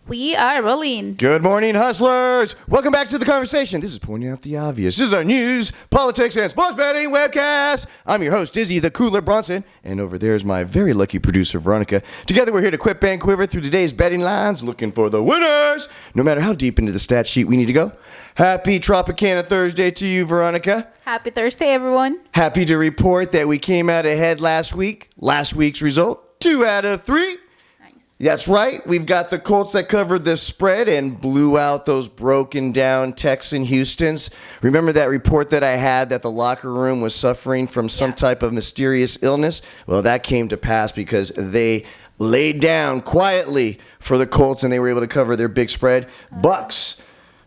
We are rolling. Good morning, hustlers. Welcome back to the conversation. This is Pointing Out the Obvious. This is our news, politics, and sports betting webcast. I'm your host, Dizzy the Cooler Bronson, and over there is my very lucky producer, Veronica. Together, we're here to quip and quiver through today's betting lines, looking for the winners. No matter how deep into the stat sheet we need to go. Happy Tropicana Thursday to you, Veronica. Happy Thursday, everyone. Happy to report that we came out ahead last week. Last week's result, 2 out of 3. That's right. We've got the Colts that covered the spread and blew out those broken down Texan Houstons. Remember that report that I had that the locker room was suffering from some type of mysterious illness? Well, that came to pass because they laid down quietly for the Colts and they were able to cover their big spread. Bucks.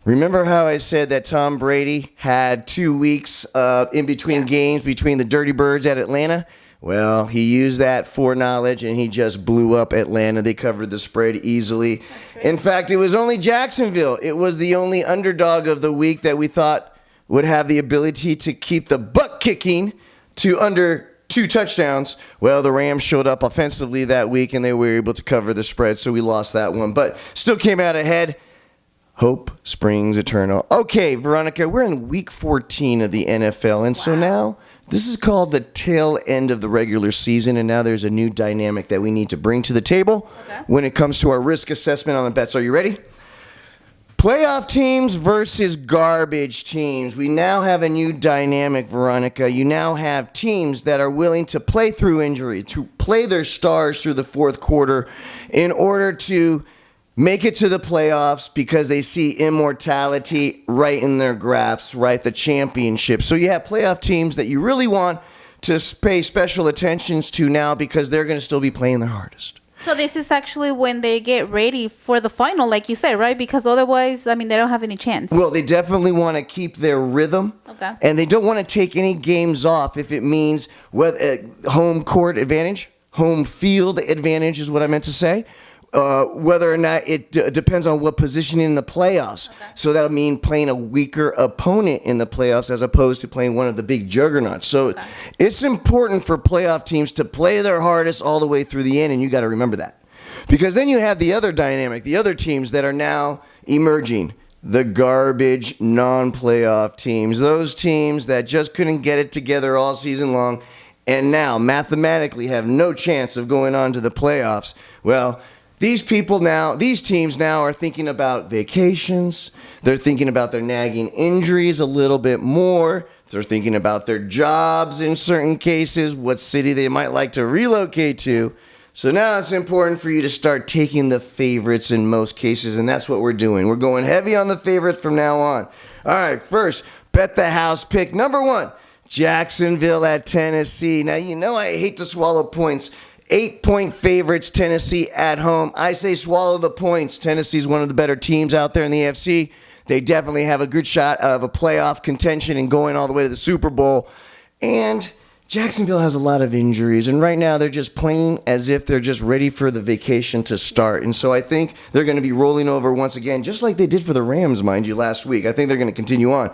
Remember how I said that Tom Brady had 2 weeks in between games between the Dirty Birds at Atlanta? Well, he used that foreknowledge, and he just blew up Atlanta. They covered the spread easily. In fact, it was only Jacksonville. It was the only underdog of the week that we thought would have the ability to keep the butt kicking to under 2 touchdowns. Well, the Rams showed up offensively that week, and they were able to cover the spread, so we lost that one. But still came out ahead. Hope springs eternal. Okay, Veronica, we're in week 14 of the NFL, and so now this is called the tail end of the regular season, and now there's a new dynamic that we need to bring to the table when it comes to our risk assessment on the bets. Are you ready? Playoff teams versus garbage teams. We now have a new dynamic, Veronica. You now have teams that are willing to play through injury, to play their stars through the fourth quarter in order to make it to the playoffs because they see immortality right in their grasp, right? The championship. So you have playoff teams that you really want to pay special attentions to now because they're going to still be playing their hardest. So this is actually when they get ready for the final, like you said, right? Because otherwise, they don't have any chance. Well, they definitely want to keep their rhythm. Okay. And they don't want to take any games off if it means home court advantage, home field advantage is what I meant to say. Whether or not it depends on what position in the playoffs. Okay. So that'll mean playing a weaker opponent in the playoffs as opposed to playing one of the big juggernauts. So it's important for playoff teams to play their hardest all the way through the end, and you got to remember that. Because then you have the other dynamic, the other teams that are now emerging, the garbage non-playoff teams, those teams that just couldn't get it together all season long and now mathematically have no chance of going on to the playoffs. Well, these teams now are thinking about vacations. They're thinking about their nagging injuries a little bit more. They're thinking about their jobs in certain cases, what city they might like to relocate to. So now it's important for you to start taking the favorites in most cases, and that's what we're doing. We're going heavy on the favorites from now on. All right, first, bet the house pick. Number 1, Jacksonville at Tennessee. Now, you know I hate to swallow points. 8-point favorites, Tennessee at home. I say swallow the points. Tennessee's one of the better teams out there in the AFC. They definitely have a good shot of a playoff contention and going all the way to the Super Bowl. And Jacksonville has a lot of injuries, and right now they're just playing as if they're just ready for the vacation to start. And so I think they're going to be rolling over once again, just like they did for the Rams, mind you, last week. I think they're going to continue on.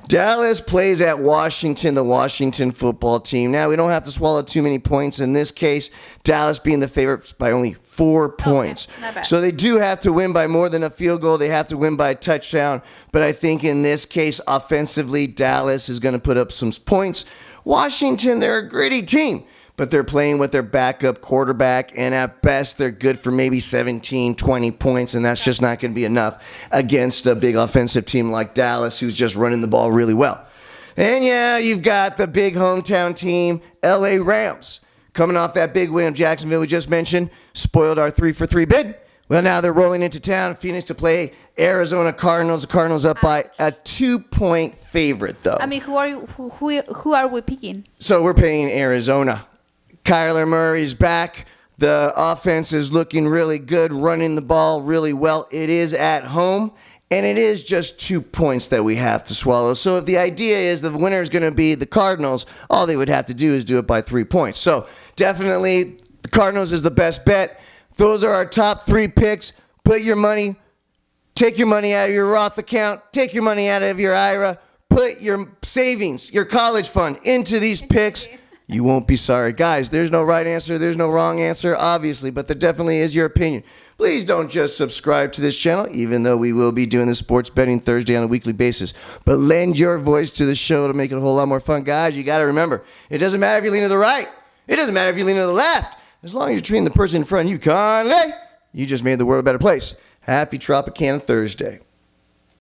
Dallas plays at Washington, the Washington football team. Now, we don't have to swallow too many points. In this case, Dallas being the favorites by only 4 points. Okay, so they do have to win by more than a field goal. They have to win by a touchdown. But I think in this case, offensively, Dallas is going to put up some points. Washington, they're a gritty team, but they're playing with their backup quarterback, and at best, they're good for maybe 17, 20 points, and that's just not going to be enough against a big offensive team like Dallas, who's just running the ball really well. And yeah, you've got the big hometown team, LA Rams, coming off that big win of Jacksonville we just mentioned, spoiled our 3-for-3 bid. Well, now they're rolling into town, Phoenix, to play Arizona Cardinals. The Cardinals up by a 2-point favorite, though. Who are we picking? So we're paying Arizona. Kyler Murray's back. The offense is looking really good, running the ball really well. It is at home, and it is just 2 points that we have to swallow. So if the idea is the winner is going to be the Cardinals, all they would have to do is do it by 3 points. So definitely the Cardinals is the best bet. Those are our top 3 picks. Take your money out of your Roth account, take your money out of your IRA, put your savings, your college fund into these picks. You won't be sorry. Guys, there's no right answer, there's no wrong answer, obviously, but there definitely is your opinion. please don't just subscribe to this channel, even though we will be doing the Sports Betting Thursday on a weekly basis. But lend your voice to the show to make it a whole lot more fun. Guys, you got to remember, it doesn't matter if you lean to the right. It doesn't matter if you lean to the left. As long as you're treating the person in front of you kindly, you just made the world a better place. Happy Tropicana Thursday.